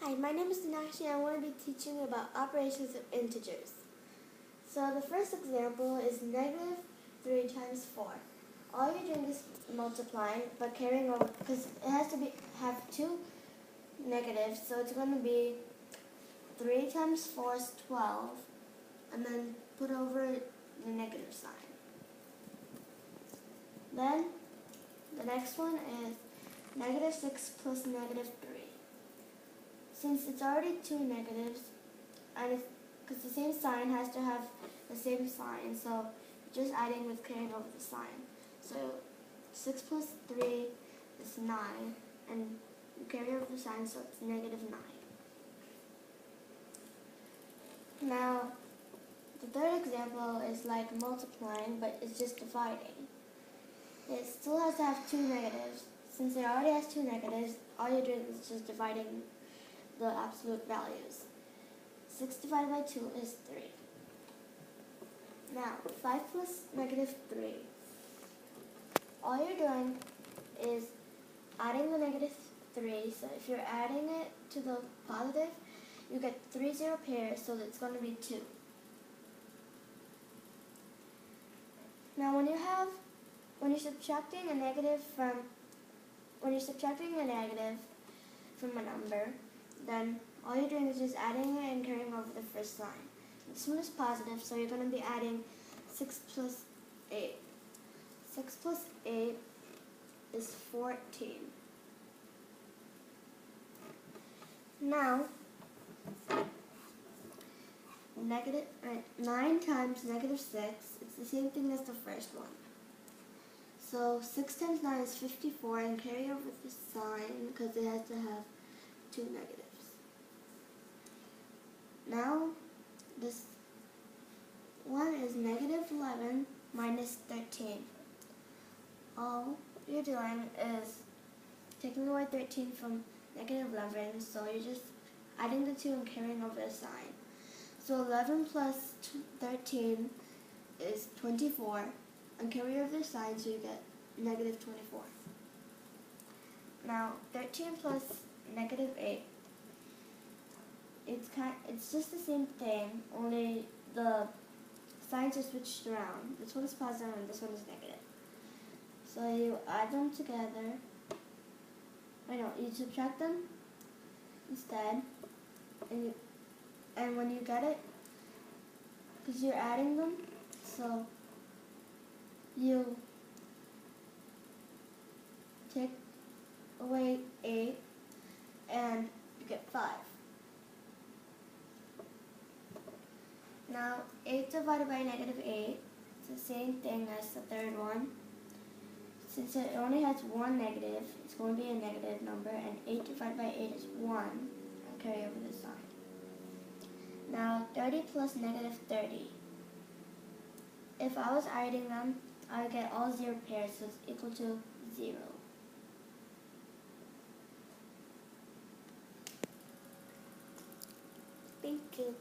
Hi, my name is Dinakshi and I want to be teaching about operations of integers. So the first example is negative 3 times 4. All you're doing is multiplying but carrying over, because it has to have two negatives, so it's going to be 3 times 4 is 12, and then put over the negative sign. Then the next one is negative 6 plus negative 3. Since it's already two negatives, and because the same sign has to have the same sign, so just adding with carrying over the sign. So 6 plus 3 is 9, and you carry over the sign, so it's negative 9. Now, the third example is like multiplying, but it's just dividing. It still has to have two negatives. Since it already has two negatives, all you're doing is just dividing the absolute values. 6 divided by 2 is 3. Now, 5 plus negative 3. All you're doing is adding the negative 3. So if you're adding it to the positive, you get 3 zero pairs, so it's going to be 2. Now, when you're subtracting a negative from a number, then all you're doing is just adding it and carrying over the first line. This one is positive, so you're going to be adding 6 plus 8. 6 plus 8 is 14. Now, 9 times negative 6, it's the same thing as the first one. So 6 times 9 is 54, and carry over the sign because it has to have two negatives. Now, this one is negative 11 minus 13. All you're doing is taking away 13 from negative 11, so you're just adding the 2 and carrying over the sign. So 11 plus 13 is 24, and carry over the sign, so you get negative 24. Now, 13 plus negative 8, it's just the same thing, only the signs are switched around. This one is positive and this one is negative. So you add them together. You subtract them instead, and when you get it, because you're adding them, so you take away 8 and you get 5. Now, 8 divided by negative 8, it's the same thing as the third one. Since it only has one negative, it's going to be a negative number, and 8 divided by 8 is 1, and carry over the sign. Now, 30 plus negative 30. If I was adding them, I would get all zero pairs, so it's equal to 0. Thank you.